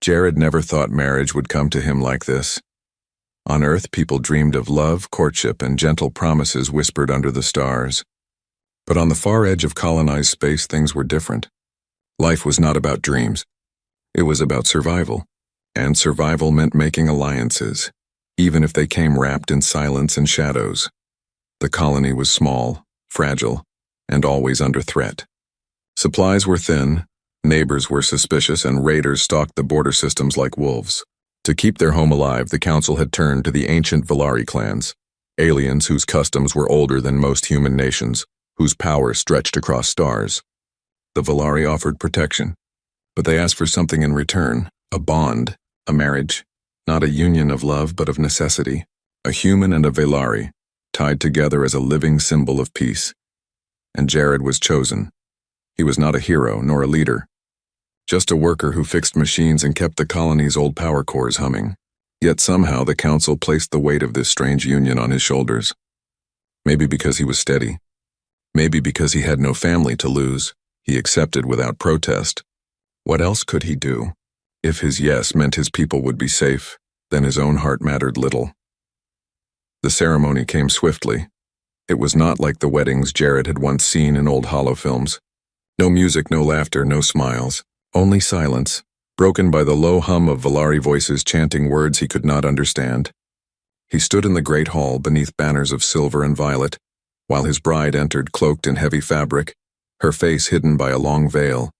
Jared never thought marriage would come to him like this. On Earth, people dreamed of love, courtship, and gentle promises whispered under the stars. But on the far edge of colonized space, things were different. Life was not about dreams. It was about survival. And survival meant making alliances, even if they came wrapped in silence and shadows. The colony was small, fragile, and always under threat. Supplies were thin, neighbors were suspicious, and raiders stalked the border systems like wolves. To keep their home alive, the council had turned to the ancient Valari clans, aliens whose customs were older than most human nations, whose power stretched across stars. The Valari offered protection, but they asked for something in return, a bond, a marriage, not a union of love but of necessity, a human and a Valari, tied together as a living symbol of peace. And Jared was chosen. He was not a hero nor a leader, just a worker who fixed machines and kept the colony's old power cores humming. Yet somehow the council placed the weight of this strange union on his shoulders. Maybe because he was steady. Maybe because he had no family to lose, he accepted without protest. What else could he do? If his yes meant his people would be safe, then his own heart mattered little. The ceremony came swiftly. It was not like the weddings Jared had once seen in old holo films. No music, no laughter, no smiles. Only silence, broken by the low hum of Valari voices chanting words he could not understand. He stood in the great hall beneath banners of silver and violet, while his bride entered cloaked in heavy fabric, her face hidden by a long veil.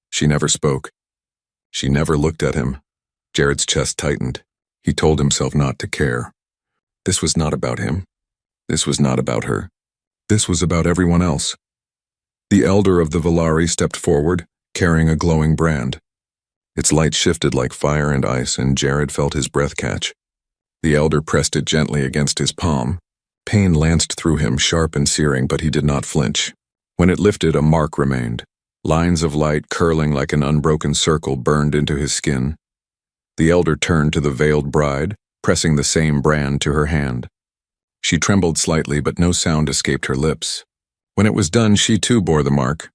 She never spoke. She never looked at him. Jared's chest tightened. He told himself not to care. This was not about him. This was not about her. This was about everyone else. The elder of the Valari stepped forward, carrying a glowing brand. Its light shifted like fire and ice, and Jared felt his breath catch. The elder pressed it gently against his palm. Pain lanced through him, sharp and searing, but he did not flinch. When it lifted, a mark remained. Lines of light curling like an unbroken circle burned into his skin. The elder turned to the veiled bride, pressing the same brand to her hand. She trembled slightly, but no sound escaped her lips. When it was done, she too bore the mark.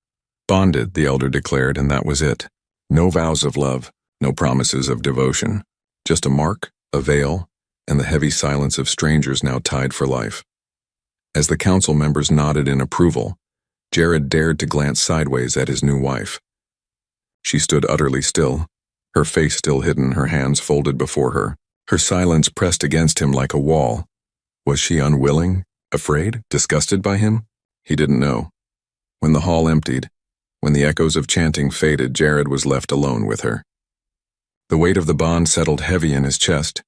Bonded, the elder declared, and that was it. No vows of love, no promises of devotion. Just a mark, a veil, and the heavy silence of strangers now tied for life. As the council members nodded in approval, Jared dared to glance sideways at his new wife. She stood utterly still, her face still hidden, her hands folded before her, her silence pressed against him like a wall. Was she unwilling, afraid, disgusted by him? He didn't know. When the hall emptied, when the echoes of chanting faded, Jared was left alone with her. The weight of the bond settled heavy in his chest.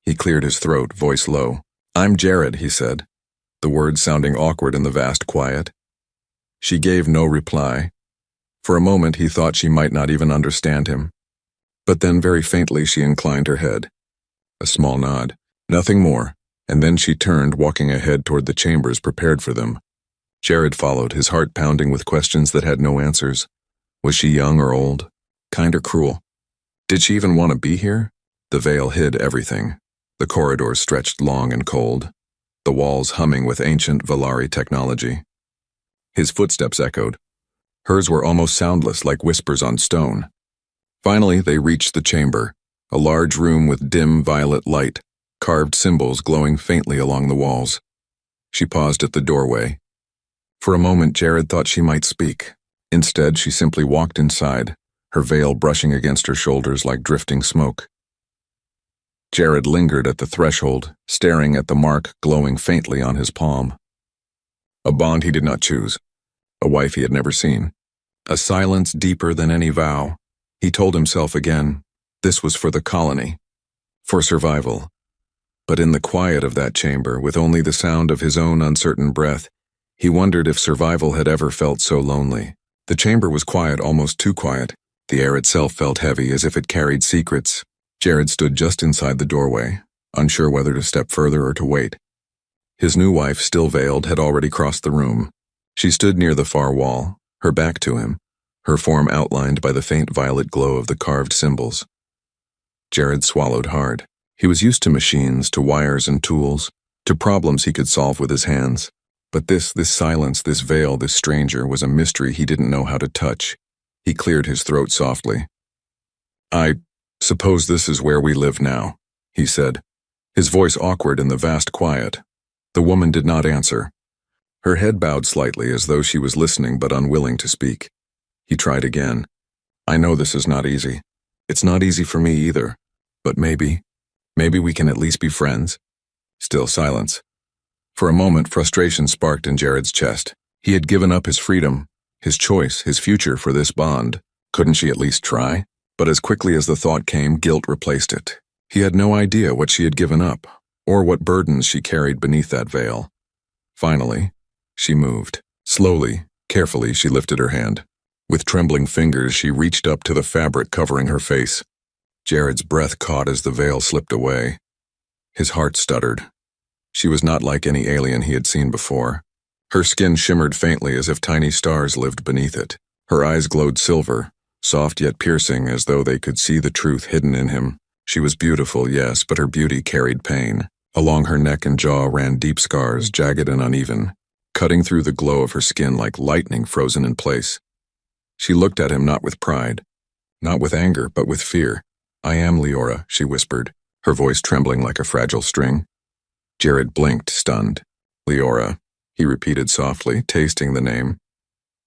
He cleared his throat, voice low. "I'm Jared," he said, the words sounding awkward in the vast quiet. She gave no reply. For a moment he thought she might not even understand him. But then very faintly she inclined her head. A small nod. Nothing more, and then she turned, walking ahead toward the chambers prepared for them. Jared followed, his heart pounding with questions that had no answers. Was she young or old? Kind or cruel? Did she even want to be here? The veil hid everything. The corridors stretched long and cold, the walls humming with ancient Valari technology. His footsteps echoed. Hers were almost soundless, like whispers on stone. Finally, they reached the chamber, a large room with dim violet light, carved symbols glowing faintly along the walls. She paused at the doorway. For a moment, Jared thought she might speak. Instead, she simply walked inside, her veil brushing against her shoulders like drifting smoke. Jared lingered at the threshold, staring at the mark glowing faintly on his palm. A bond he did not choose, a wife he had never seen, a silence deeper than any vow. He told himself again, this was for the colony, for survival. But in the quiet of that chamber, with only the sound of his own uncertain breath, he wondered if survival had ever felt so lonely. The chamber was quiet, almost too quiet. The air itself felt heavy, as if it carried secrets. Jared stood just inside the doorway, unsure whether to step further or to wait. His new wife, still veiled, had already crossed the room. She stood near the far wall, her back to him, her form outlined by the faint violet glow of the carved symbols. Jared swallowed hard. He was used to machines, to wires and tools, to problems he could solve with his hands. But this silence, this veil, this stranger, was a mystery he didn't know how to touch. He cleared his throat softly. Suppose this is where we live now, he said, his voice awkward in the vast quiet. The woman did not answer. Her head bowed slightly as though she was listening but unwilling to speak. He tried again. I know this is not easy. It's not easy for me either. But maybe we can at least be friends. Still silence. For a moment, frustration sparked in Jared's chest. He had given up his freedom, his choice, his future for this bond. Couldn't she at least try? But as quickly as the thought came, guilt replaced it. He had no idea what she had given up, or what burdens she carried beneath that veil. Finally, she moved. Slowly, carefully, she lifted her hand. With trembling fingers, she reached up to the fabric covering her face. Jared's breath caught as the veil slipped away. His heart stuttered. She was not like any alien he had seen before. Her skin shimmered faintly as if tiny stars lived beneath it. Her eyes glowed silver, soft yet piercing, as though they could see the truth hidden in him. She was beautiful, yes, but her beauty carried pain. Along her neck and jaw ran deep scars, jagged and uneven, cutting through the glow of her skin like lightning frozen in place. She looked at him not with pride, not with anger, but with fear. I am Leora, she whispered, her voice trembling like a fragile string. Jared blinked, stunned. Leora, he repeated softly, tasting the name.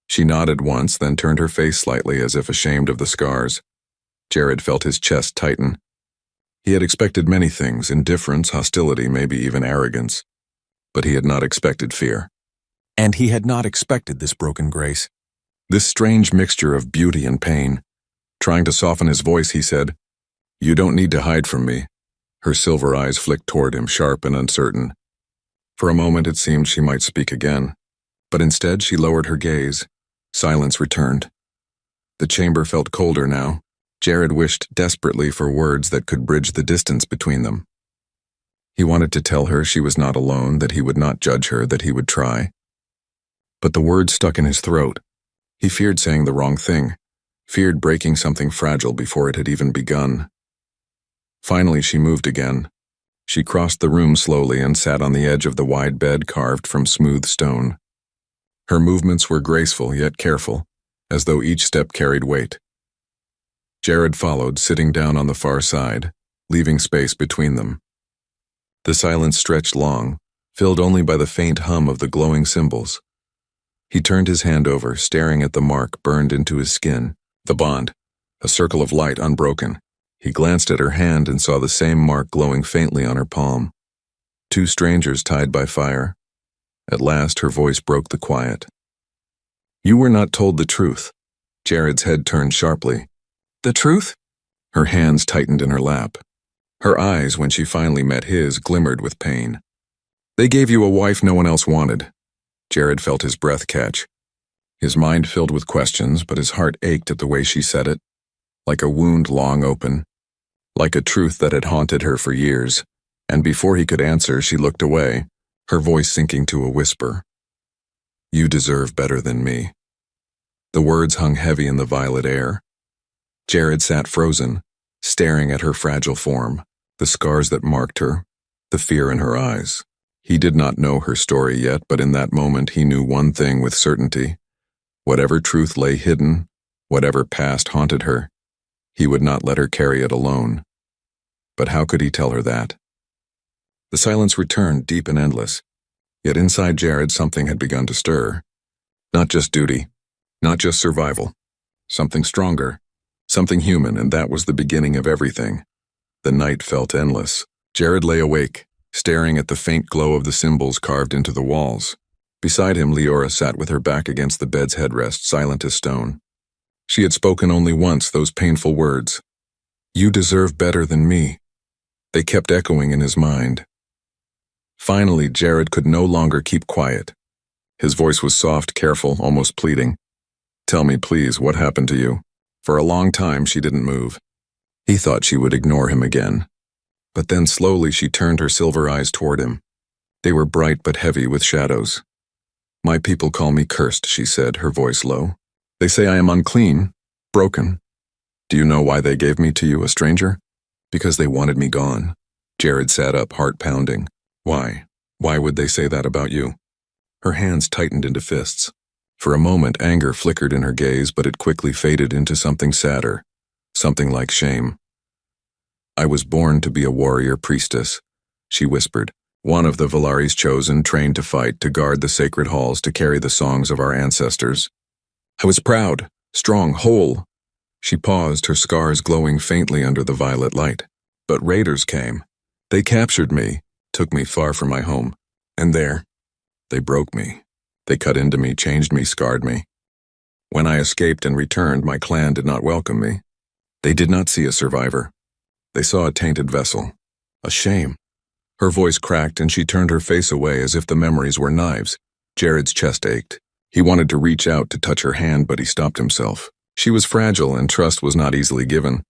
She nodded once, then turned her face slightly as if ashamed of the scars. Jared felt his chest tighten. He had expected many things, indifference, hostility, maybe even arrogance. But he had not expected fear. And he had not expected this broken grace. This strange mixture of beauty and pain. Trying to soften his voice, he said, You don't need to hide from me. Her silver eyes flicked toward him, sharp and uncertain. For a moment it seemed she might speak again, but instead she lowered her gaze. Silence returned. The chamber felt colder now. Jared wished desperately for words that could bridge the distance between them. He wanted to tell her she was not alone, that he would not judge her, that he would try. But the words stuck in his throat. He feared saying the wrong thing, feared breaking something fragile before it had even begun. Finally she moved again. She crossed the room slowly and sat on the edge of the wide bed carved from smooth stone. Her movements were graceful yet careful, as though each step carried weight. Jared followed, sitting down on the far side, leaving space between them. The silence stretched long, filled only by the faint hum of the glowing symbols. He turned his hand over, staring at the mark burned into his skin, the bond, a circle of light unbroken. He glanced at her hand and saw the same mark glowing faintly on her palm. Two strangers tied by fire. At last her voice broke the quiet. You were not told the truth. Jared's head turned sharply. The truth? Her hands tightened in her lap. Her eyes, when she finally met his, glimmered with pain. They gave you a wife no one else wanted. Jared felt his breath catch. His mind filled with questions, but his heart ached at the way she said it, like a wound long open, like a truth that had haunted her for years. And before he could answer, she looked away, her voice sinking to a whisper. You deserve better than me. The words hung heavy in the violet air. Jared sat frozen, staring at her fragile form, the scars that marked her, the fear in her eyes. He did not know her story yet, but in that moment he knew one thing with certainty. Whatever truth lay hidden, whatever past haunted her, he would not let her carry it alone. But how could he tell her that? The silence returned, deep and endless. Yet inside Jared something had begun to stir. Not just duty, not just survival. Something stronger, something human, and that was the beginning of everything. The night felt endless. Jared lay awake, staring at the faint glow of the symbols carved into the walls. Beside him, Leora sat with her back against the bed's headrest, silent as stone. She had spoken only once those painful words. You deserve better than me. They kept echoing in his mind. Finally, Jared could no longer keep quiet. His voice was soft, careful, almost pleading. Tell me, please, what happened to you? For a long time, she didn't move. He thought she would ignore him again. But then slowly she turned her silver eyes toward him. They were bright but heavy with shadows. My people call me cursed, she said, her voice low. They say I am unclean, broken. Do you know why they gave me to you, a stranger? Because they wanted me gone. Jared sat up, heart pounding. Why? Why would they say that about you? Her hands tightened into fists. For a moment, anger flickered in her gaze, but it quickly faded into something sadder, something like shame. I was born to be a warrior priestess, she whispered. One of the Valari's chosen, trained to fight, to guard the sacred halls, to carry the songs of our ancestors. I was proud, strong, whole. She paused, her scars glowing faintly under the violet light. But raiders came. They captured me, took me far from my home. And there, they broke me. They cut into me, changed me, scarred me. When I escaped and returned, my clan did not welcome me. They did not see a survivor. They saw a tainted vessel. A shame. Her voice cracked and she turned her face away as if the memories were knives. Jared's chest ached. He wanted to reach out to touch her hand, but he stopped himself. She was fragile and trust was not easily given.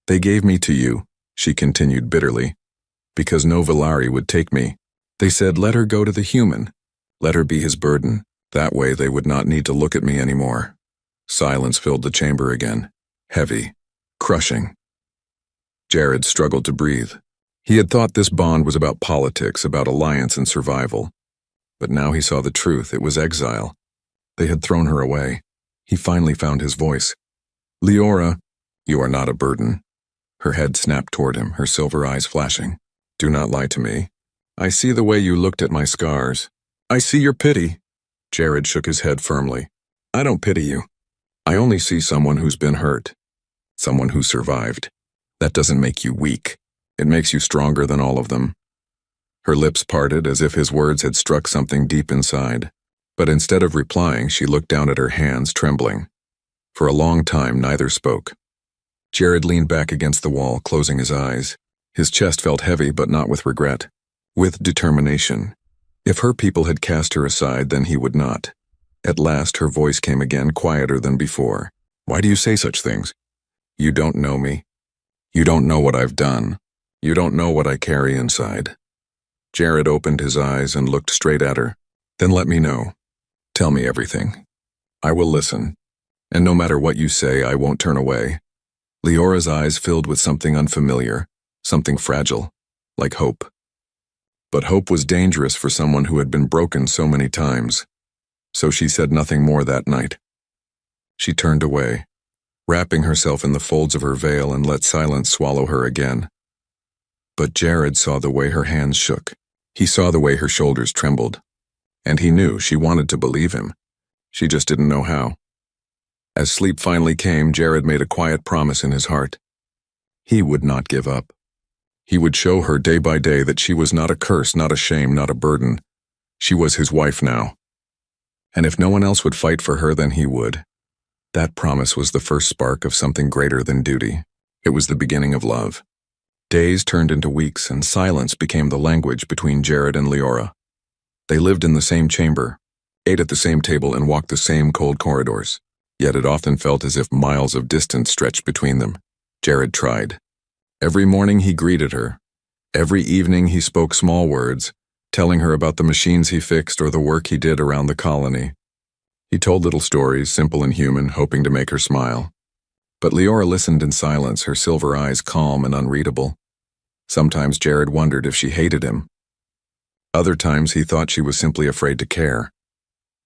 They gave me to you, she continued bitterly, because no Valari would take me. They said, let her go to the human. Let her be his burden. That way they would not need to look at me anymore. Silence filled the chamber again. Heavy. Crushing. Jared struggled to breathe. He had thought this bond was about politics, about alliance and survival. But now he saw the truth. It was exile. They had thrown her away. He finally found his voice. Leora, you are not a burden. Her head snapped toward him, her silver eyes flashing. Do not lie to me. I see the way you looked at my scars. I see your pity. Jared shook his head firmly. I don't pity you. I only see someone who's been hurt. Someone who survived. That doesn't make you weak. It makes you stronger than all of them. Her lips parted as if his words had struck something deep inside. But instead of replying, she looked down at her hands, trembling. For a long time, neither spoke. Jared leaned back against the wall, closing his eyes. His chest felt heavy, but not with regret. With determination. If her people had cast her aside, then he would not. At last, her voice came again, quieter than before. Why do you say such things? You don't know me. You don't know what I've done. You don't know what I carry inside. Jared opened his eyes and looked straight at her. Then let me know. Tell me everything. I will listen. And no matter what you say, I won't turn away. Leora's eyes filled with something unfamiliar, something fragile, like hope. But hope was dangerous for someone who had been broken so many times. So she said nothing more that night. She turned away, wrapping herself in the folds of her veil, and let silence swallow her again. But Jared saw the way her hands shook. He saw the way her shoulders trembled. And he knew she wanted to believe him. She just didn't know how. As sleep finally came, Jared made a quiet promise in his heart. He would not give up. He would show her day by day that she was not a curse, not a shame, not a burden. She was his wife now. And if no one else would fight for her, then he would. That promise was the first spark of something greater than duty. It was the beginning of love. Days turned into weeks, and silence became the language between Jared and Leora. They lived in the same chamber, ate at the same table, and walked the same cold corridors. Yet it often felt as if miles of distance stretched between them. Jared tried. Every morning he greeted her. Every evening he spoke small words, telling her about the machines he fixed or the work he did around the colony. He told little stories, simple and human, hoping to make her smile. But Leora listened in silence, her silver eyes calm and unreadable. Sometimes Jared wondered if she hated him. Other times he thought she was simply afraid to care.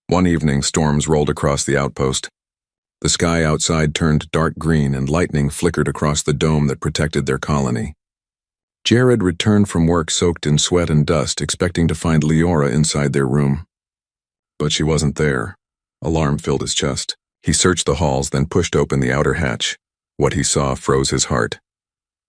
One evening, storms rolled across the outpost. The sky outside turned dark green and lightning flickered across the dome that protected their colony. Jared returned from work soaked in sweat and dust, expecting to find Leora inside their room. But she wasn't there. Alarm filled his chest. He searched the halls, then pushed open the outer hatch. What he saw froze his heart.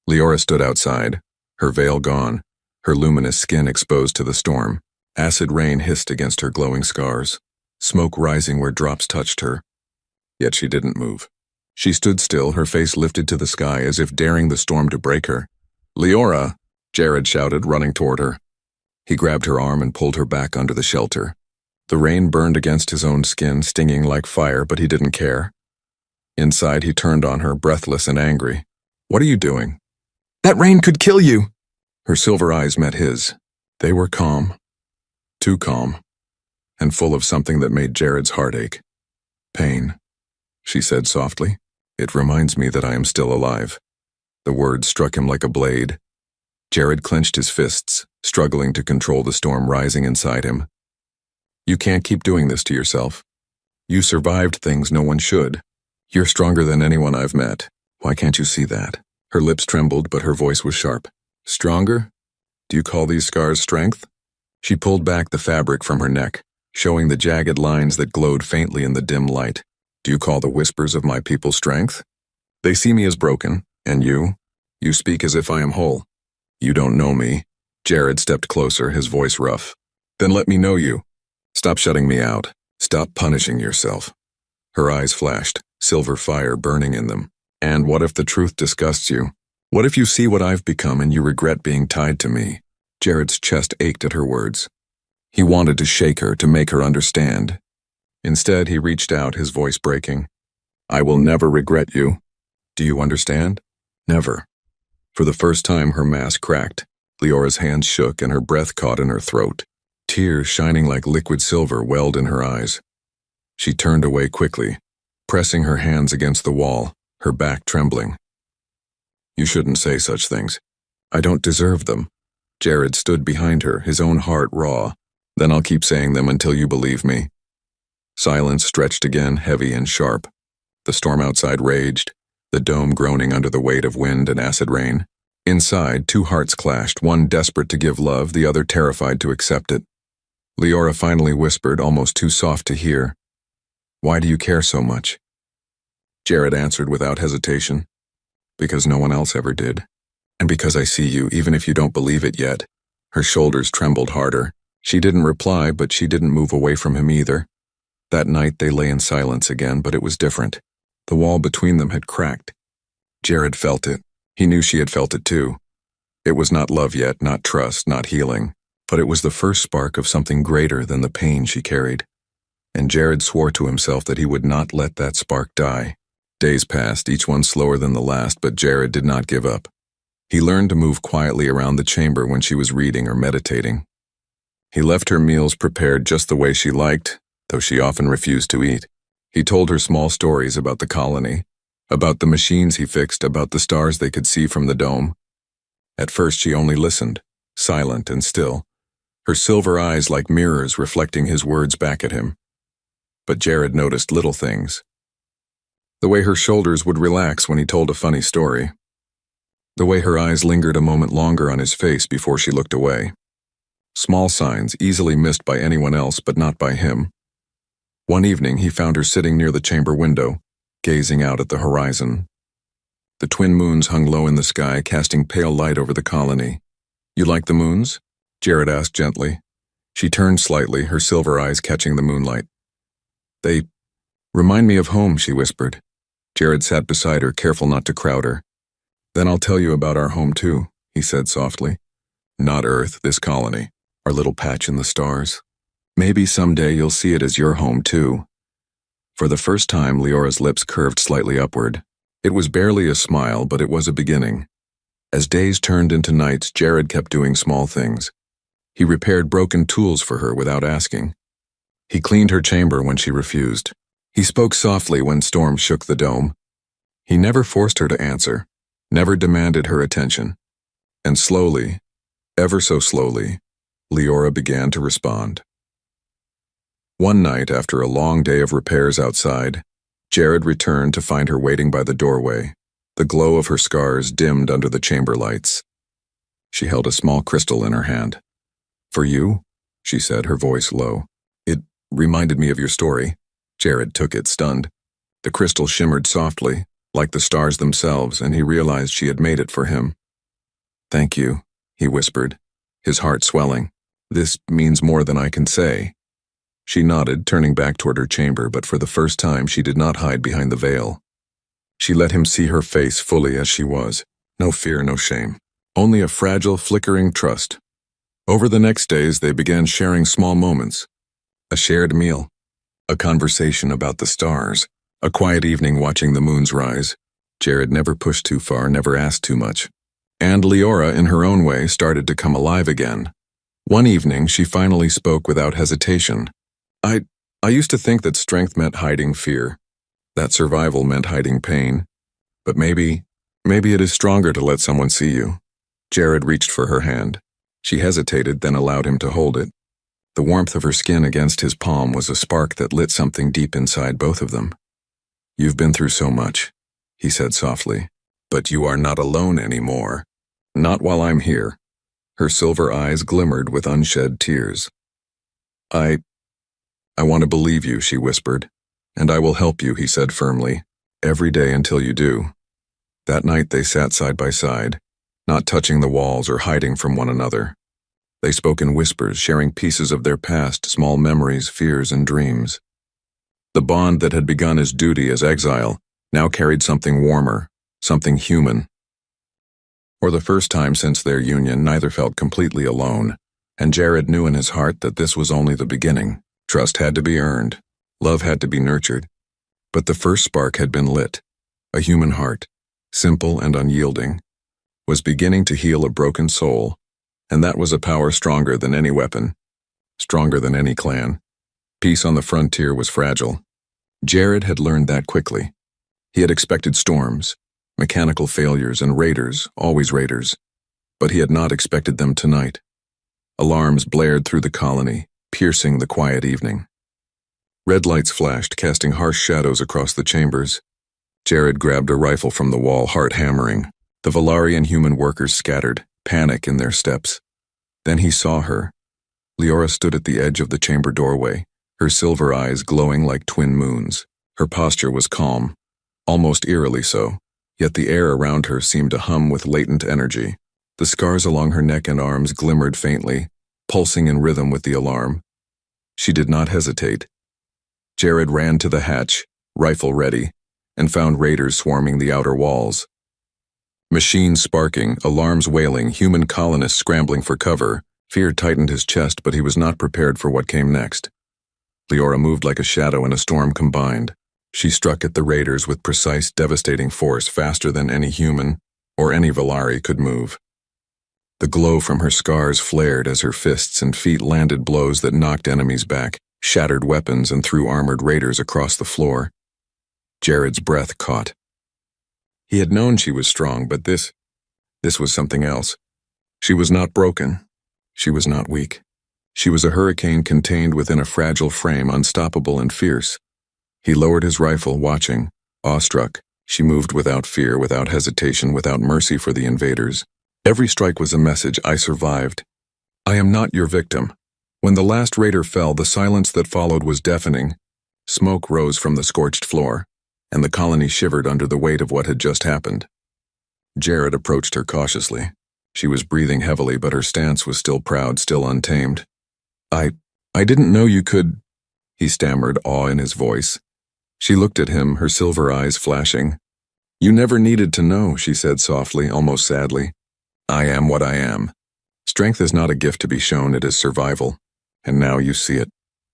Leora stood outside, her veil gone, her luminous skin exposed to the storm. Acid rain hissed against her glowing scars, smoke rising where drops touched her. Yet she didn't move. She stood still, her face lifted to the sky as if daring the storm to break her. Leora, Jared shouted, running toward her. He grabbed her arm and pulled her back under the shelter. The rain burned against his own skin, stinging like fire, but he didn't care. Inside, he turned on her, breathless and angry. What are you doing? That rain could kill you! Her silver eyes met his. They were calm. Too calm. And full of something that made Jared's heart ache. Pain, she said softly. It reminds me that I am still alive. The words struck him like a blade. Jared clenched his fists, struggling to control the storm rising inside him. You can't keep doing this to yourself. You survived things no one should. You're stronger than anyone I've met. Why can't you see that? Her lips trembled, but her voice was sharp. Stronger? Do you call these scars strength? She pulled back the fabric from her neck, showing the jagged lines that glowed faintly in the dim light. Do you call the whispers of my people strength? They see me as broken, and you? You speak as if I am whole. You don't know me. Jared stepped closer, his voice rough. Then let me know you. Stop shutting me out. Stop punishing yourself. Her eyes flashed, silver fire burning in them. And what if the truth disgusts you? What if you see what I've become and you regret being tied to me? Jared's chest ached at her words. He wanted to shake her, to make her understand. Instead, he reached out, his voice breaking. I will never regret you. Do you understand? Never. For the first time, her mask cracked. Leora's hands shook and her breath caught in her throat. Tears shining like liquid silver welled in her eyes. She turned away quickly, pressing her hands against the wall, her back trembling. You shouldn't say such things. I don't deserve them. Jared stood behind her, his own heart raw. Then I'll keep saying them until you believe me. Silence stretched again, heavy and sharp. The storm outside raged, the dome groaning under the weight of wind and acid rain. Inside, two hearts clashed, one desperate to give love, the other terrified to accept it. Leora finally whispered, almost too soft to hear. Why do you care so much? Jared answered without hesitation. Because no one else ever did. And because I see you, even if you don't believe it yet. Her shoulders trembled harder. She didn't reply, but she didn't move away from him either. That night they lay in silence again, but it was different. The wall between them had cracked. Jared felt it. He knew she had felt it too. It was not love yet, not trust, not healing, but it was the first spark of something greater than the pain she carried. And Jared swore to himself that he would not let that spark die. Days passed, each one slower than the last, but Jared did not give up. He learned to move quietly around the chamber when she was reading or meditating. He left her meals prepared just the way she liked, though she often refused to eat. He told her small stories about the colony, about the machines he fixed, about the stars they could see from the dome. At first she only listened, silent and still, her silver eyes like mirrors reflecting his words back at him. But Jared noticed little things. The way her shoulders would relax when he told a funny story. The way her eyes lingered a moment longer on his face before she looked away. Small signs, easily missed by anyone else but not by him. One evening he found her sitting near the chamber window, gazing out at the horizon. The twin moons hung low in the sky, casting pale light over the colony. You like the moons? Jared asked gently. She turned slightly, her silver eyes catching the moonlight. They remind me of home, she whispered. Jared sat beside her, careful not to crowd her. Then I'll tell you about our home too, he said softly. Not Earth, this colony, our little patch in the stars. Maybe someday you'll see it as your home too. For the first time, Leora's lips curved slightly upward. It was barely a smile, but it was a beginning. As days turned into nights, Jared kept doing small things. He repaired broken tools for her without asking. He cleaned her chamber when she refused. He spoke softly when storms shook the dome. He never forced her to answer, never demanded her attention. And slowly, ever so slowly, Leora began to respond. One night, after a long day of repairs outside, Jared returned to find her waiting by the doorway, the glow of her scars dimmed under the chamber lights. She held a small crystal in her hand. For you, she said, her voice low. It reminded me of your story. Jared took it, stunned. The crystal shimmered softly, like the stars themselves, and he realized she had made it for him. Thank you, he whispered, his heart swelling. This means more than I can say. She nodded, turning back toward her chamber, but for the first time she did not hide behind the veil. She let him see her face fully as she was. No fear, no shame. Only a fragile, flickering trust. Over the next days they began sharing small moments. A shared meal. A conversation about the stars. A quiet evening watching the moons rise. Jared never pushed too far, never asked too much. And Leora, in her own way, started to come alive again. One evening she finally spoke without hesitation. I used to think that strength meant hiding fear, that survival meant hiding pain. But maybe it is stronger to let someone see you. Jared reached for her hand. She hesitated, then allowed him to hold it. The warmth of her skin against his palm was a spark that lit something deep inside both of them. You've been through so much, he said softly. But you are not alone anymore. Not while I'm here." Her silver eyes glimmered with unshed tears. I want to believe you," she whispered. "And I will help you," he said firmly, "every day until you do." That night they sat side by side, not touching the walls or hiding from one another. They spoke in whispers, sharing pieces of their past, small memories, fears, and dreams. The bond that had begun as duty, as exile, now carried something warmer, something human. For the first time since their union, neither felt completely alone, and Jared knew in his heart that this was only the beginning. Trust had to be earned, love had to be nurtured, but the first spark had been lit. A human heart, simple and unyielding, was beginning to heal a broken soul, and that was a power stronger than any weapon, stronger than any clan. Peace on the frontier was fragile. Jared had learned that quickly. He had expected storms, mechanical failures, and raiders, always raiders, but he had not expected them tonight. Alarms blared through the colony, piercing the quiet evening. Red lights flashed, casting harsh shadows across the chambers. Jared grabbed a rifle from the wall, heart hammering. The Valari and human workers scattered, panic in their steps. Then he saw her. Leora stood at the edge of the chamber doorway, her silver eyes glowing like twin moons. Her posture was calm, almost eerily so, yet the air around her seemed to hum with latent energy. The scars along her neck and arms glimmered faintly, pulsing in rhythm with the alarm. She did not hesitate. Jared ran to the hatch, rifle ready, and found raiders swarming the outer walls. Machines sparking, alarms wailing, human colonists scrambling for cover. Fear tightened his chest, but he was not prepared for what came next. Leora moved like a shadow and a storm combined. She struck at the raiders with precise, devastating force, faster than any human or any Valari could move. The glow from her scars flared as her fists and feet landed blows that knocked enemies back, shattered weapons, and threw armored raiders across the floor. Jared's breath caught. He had known she was strong, but this was something else. She was not broken. She was not weak. She was a hurricane contained within a fragile frame, unstoppable and fierce. He lowered his rifle, watching, awestruck. She moved without fear, without hesitation, without mercy for the invaders. Every strike was a message: I survived. I am not your victim. When the last raider fell, the silence that followed was deafening. Smoke rose from the scorched floor, and the colony shivered under the weight of what had just happened. Jared approached her cautiously. She was breathing heavily, but her stance was still proud, still untamed. I didn't know you could," he stammered, awe in his voice. She looked at him, her silver eyes flashing. "You never needed to know," she said softly, almost sadly. "I am what I am. Strength is not a gift to be shown, it is survival. And now you see it."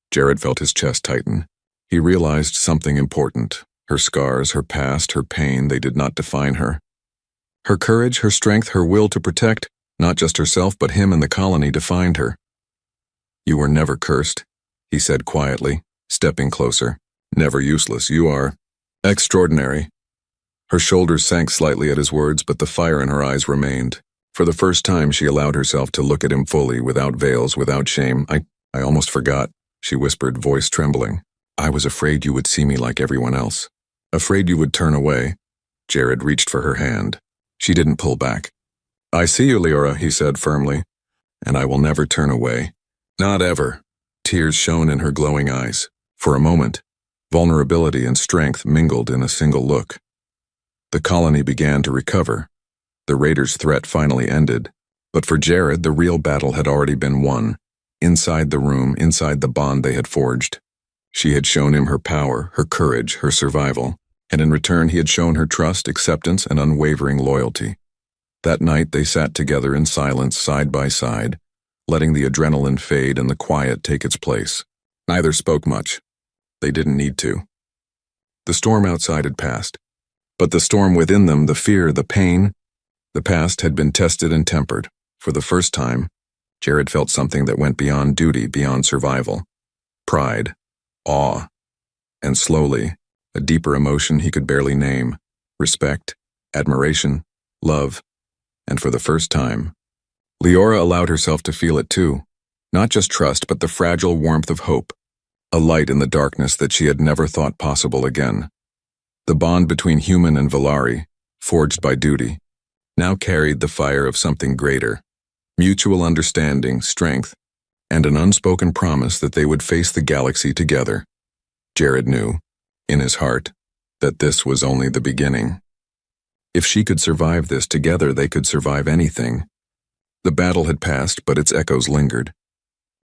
Jared felt his chest tighten. He realized something important. Her scars, her past, her pain, they did not define her. Her courage, her strength, her will to protect, not just herself but him and the colony, defined her. "You were never cursed," he said quietly, stepping closer. "Never useless. You are extraordinary." Her shoulders sank slightly at his words, but the fire in her eyes remained. For the first time, she allowed herself to look at him fully, without veils, without shame. I almost forgot," she whispered, voice trembling. "I was afraid you would see me like everyone else. Afraid you would turn away." Jared reached for her hand. She didn't pull back. "I see you, Leora," he said firmly, "and I will never turn away. Not ever." Tears shone in her glowing eyes. For a moment, vulnerability and strength mingled in a single look. The colony began to recover. The raiders' threat finally ended. But for Jared, the real battle had already been won. Inside the room, inside the bond they had forged. She had shown him her power, her courage, her survival, and in return he had shown her trust, acceptance, and unwavering loyalty. That night they sat together in silence, side by side, letting the adrenaline fade and the quiet take its place. Neither spoke much. They didn't need to. The storm outside had passed, but the storm within them, the fear, the pain, the past had been tested and tempered. For the first time, Jared felt something that went beyond duty, beyond survival. Pride, awe, and slowly, a deeper emotion he could barely name: respect, admiration, love, and for the first time, Leora allowed herself to feel it too. Not just trust, but the fragile warmth of hope, a light in the darkness that she had never thought possible again. The bond between human and Valari, forged by duty, now carried the fire of something greater, mutual understanding, strength, and an unspoken promise that they would face the galaxy together. Jared knew, in his heart, that this was only the beginning. If she could survive this together, they could survive anything. The battle had passed, but its echoes lingered.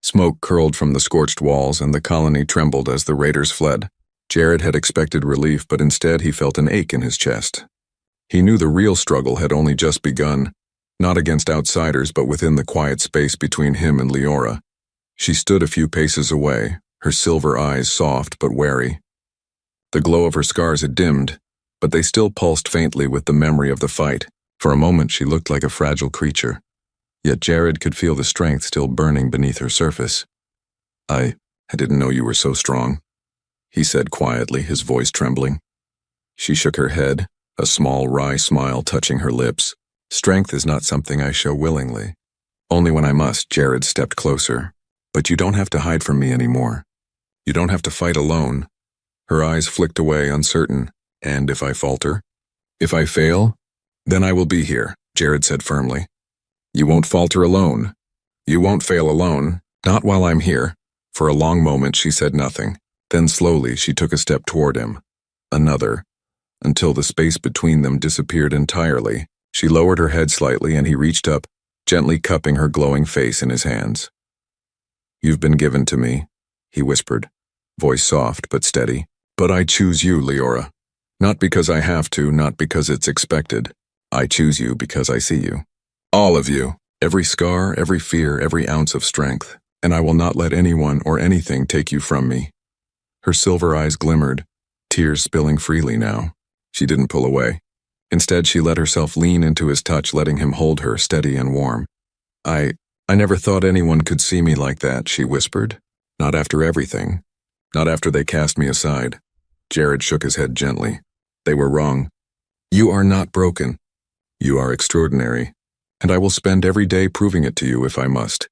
Smoke curled from the scorched walls, and the colony trembled as the raiders fled. Jared had expected relief, but instead he felt an ache in his chest. He knew the real struggle had only just begun, not against outsiders, but within the quiet space between him and Leora. She stood a few paces away, her silver eyes soft but wary. The glow of her scars had dimmed, but they still pulsed faintly with the memory of the fight. For a moment she looked like a fragile creature, yet Jared could feel the strength still burning beneath her surface. I didn't know you were so strong," he said quietly, his voice trembling. She shook her head, a small wry smile touching her lips. "Strength is not something I show willingly. Only when I must." Jared stepped closer. "But you don't have to hide from me anymore. You don't have to fight alone." Her eyes flicked away, uncertain. "And if I falter? If I fail? Then I will be here," Jared said firmly. "You won't falter alone. You won't fail alone. Not while I'm here." For a long moment she said nothing. Then slowly she took a step toward him. Another, until the space between them disappeared entirely. She lowered her head slightly and he reached up, gently cupping her glowing face in his hands. "You've been given to me," he whispered, voice soft but steady. "But I choose you, Leora. Not because I have to, not because it's expected. I choose you because I see you. All of you. Every scar, every fear, every ounce of strength. And I will not let anyone or anything take you from me." Her silver eyes glimmered, tears spilling freely now. She didn't pull away. Instead, she let herself lean into his touch, letting him hold her, steady and warm. I never thought anyone could see me like that," she whispered. "Not after everything. Not after they cast me aside." Jared shook his head gently. "They were wrong. You are not broken. You are extraordinary, and I will spend every day proving it to you if I must."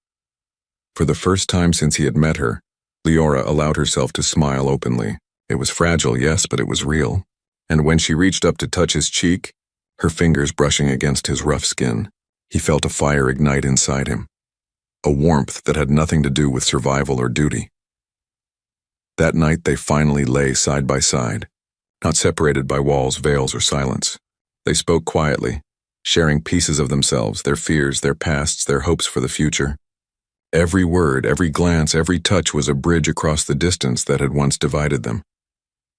For the first time since he had met her, Leora allowed herself to smile openly. It was fragile, yes, but it was real. And when she reached up to touch his cheek, her fingers brushing against his rough skin, he felt a fire ignite inside him. A warmth that had nothing to do with survival or duty. That night they finally lay side by side, not separated by walls, veils, or silence. They spoke quietly, sharing pieces of themselves, their fears, their pasts, their hopes for the future. Every word, every glance, every touch was a bridge across the distance that had once divided them.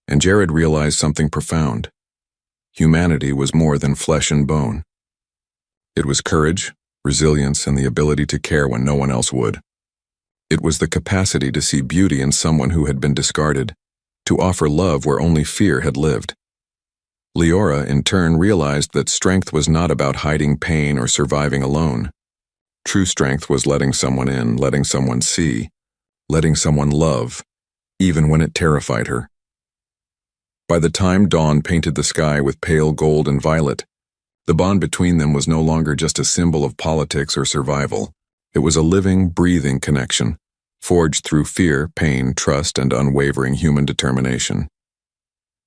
And Jared realized something profound. Humanity was more than flesh and bone. It was courage, resilience, and the ability to care when no one else would. It was the capacity to see beauty in someone who had been discarded, to offer love where only fear had lived. Leora, in turn, realized that strength was not about hiding pain or surviving alone. True strength was letting someone in, letting someone see, letting someone love, even when it terrified her. By the time dawn painted the sky with pale gold and violet, the bond between them was no longer just a symbol of politics or survival. It was a living, breathing connection, forged through fear, pain, trust, and unwavering human determination.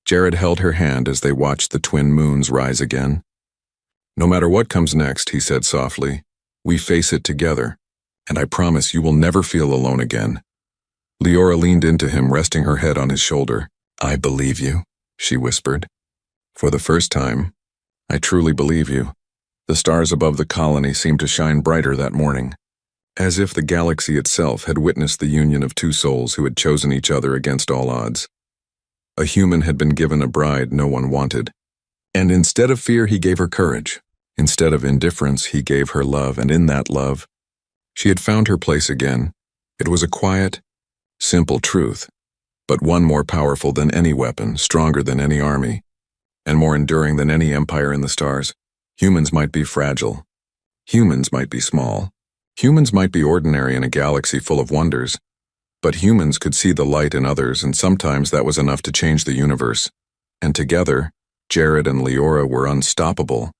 Jared held her hand as they watched the twin moons rise again. "No matter what comes next," he said softly, "we face it together, and I promise you will never feel alone again." Leora leaned into him, resting her head on his shoulder. "I believe you," she whispered. "For the first time, I truly believe you." The stars above the colony seemed to shine brighter that morning, as if the galaxy itself had witnessed the union of two souls who had chosen each other against all odds. A human had been given a bride no one wanted, and instead of fear he gave her courage. Instead of indifference he gave her love, and in that love, she had found her place again. It was a quiet, simple truth, but one more powerful than any weapon, stronger than any army, and more enduring than any empire in the stars. Humans might be fragile. Humans might be small. Humans might be ordinary in a galaxy full of wonders, but humans could see the light in others, and sometimes that was enough to change the universe. And together, Jared and Leora were unstoppable,